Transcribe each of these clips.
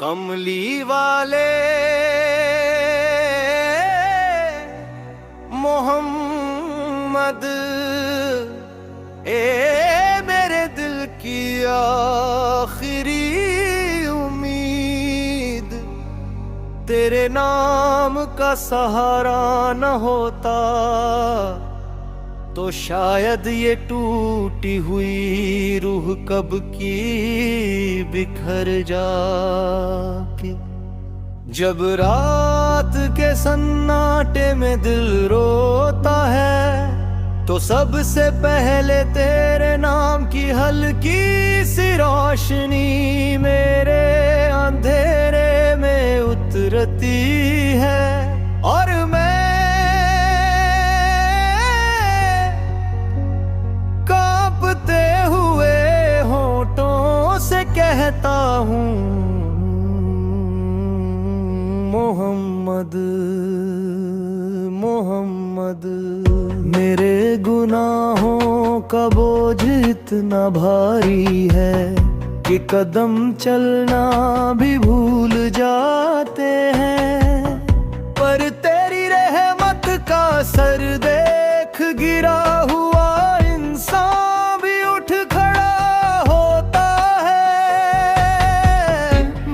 कमली वाले मोहम्मद, ए मेरे दिल की आखिरी उम्मीद, तेरे नाम का सहारा न होता तो शायद ये टूटी हुई रूह कब की बिखर जाती। जब रात के सन्नाटे में दिल रोता है तो सबसे पहले तेरे नाम की हल्की सी रोशनी मेरे अंधेरे में उतरती है। और मैं कांपते हुए होठों से कहता हूँ मोहम्मद मोहम्मद। मेरे गुनाहों का बोझ इतना भारी है कि कदम चलना भी भूल जाते हैं, पर तेरी रहमत का सर देख गिरा हुआ इंसान भी उठ खड़ा होता है।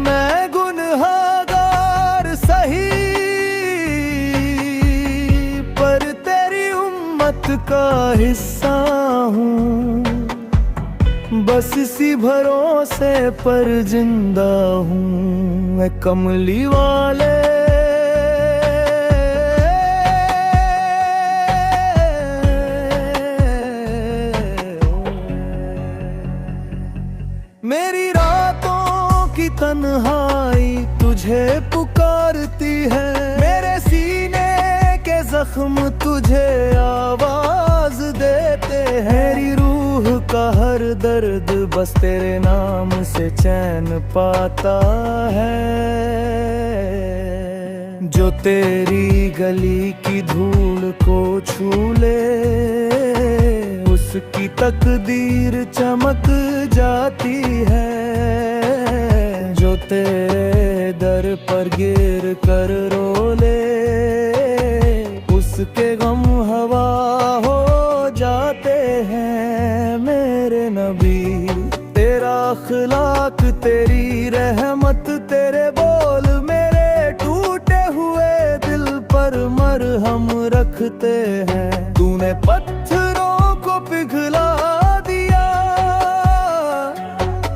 मैं गुनहगार सही पर तेरी उम्मत का हिस्सा हूँ, बस इसी भरोसे पर जिंदा हूँ मैं कमली वाले। मेरी रातों की तन्हाई तुझे पुकारती है, मेरे सीने के जख्म तुझे आवाज देते हैं। मेरी रूह का हर दर्द बस तेरे नाम से चैन पाता है। जो तेरी गली की धूल को छू ले उसकी तकदीर चमक जाती है। जो तेरे दर पर गिर कर रो ले उसके गम हवा हो जाते हैं। मेरे नबी तेरा अखलाक तेरी रहमत तेरे बोल मेरे टूटे हुए दिल पर मरहम रखते हैं। तूने पत्थरों को पिघला दिया,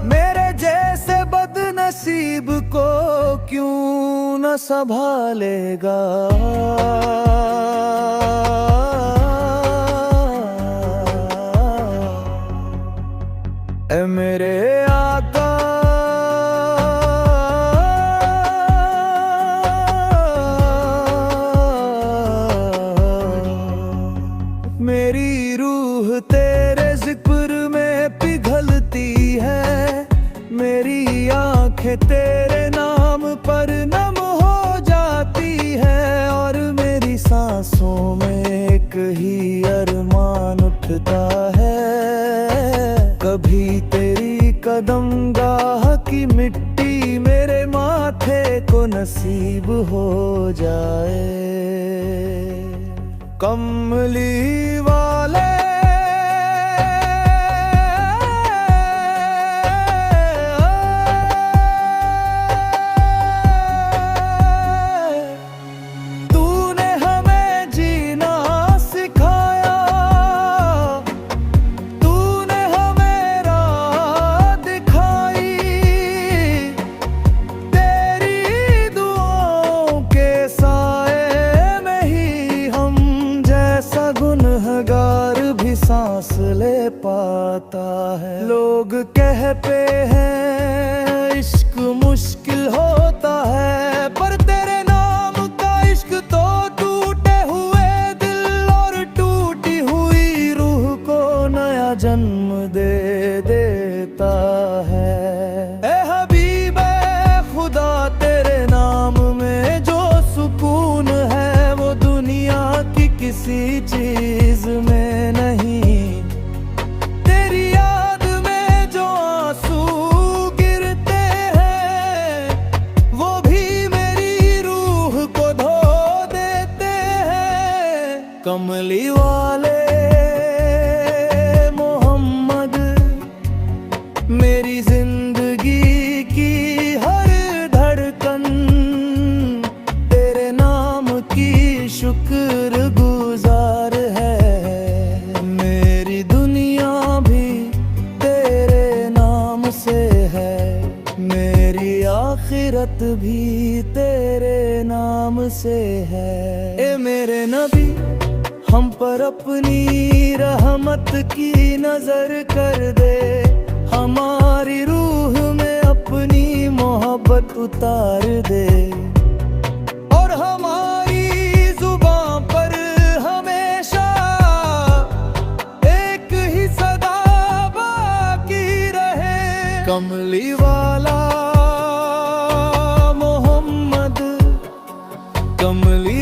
मेरे जैसे बदनसीब को क्यों न संभालेगा। ऐ मेरे आका मेरी रूह तेरे जिक्र में पिघलती है, मेरी आंखें तेरे नाम पर नम हो जाती है। और मेरी सांसों में एक ही अरमान उठता है, कभी तेरी कदमगाह की मिट्टी मेरे माथे को नसीब हो जाए। कमली वाले तूने हमें जीना सिखाया, तूने हमें राह दिखाई। तेरी दुआओं के साए में ही हम जैसा गुनहगार भी सांस ले पाता है। लोग कहते हैं इश्क मुश्किल होता है, पर तेरे नाम का इश्क तो टूटे हुए दिल और टूटी हुई रूह को नया जन्म दे देता है। ए हबीबे खुदा तेरे नाम में जो सुकून है वो दुनिया की किसी चीज में नहीं। तेरी याद में जो आंसू गिरते हैं कमली वाले मोहम्मद, मेरी जिंदगी की हर धड़कन तेरे नाम की शुक्रगुजार है। मेरी दुनिया भी तेरे नाम से है, मेरी आखिरत भी तेरे नाम से है। ए मेरे नबी, हम पर अपनी रहमत की नजर कर दे, हमारी रूह में अपनी मोहब्बत उतार दे, और हमारी जुबान पर हमेशा एक ही सदा बाकी रहे। कमली वाला मोहम्मद, कमली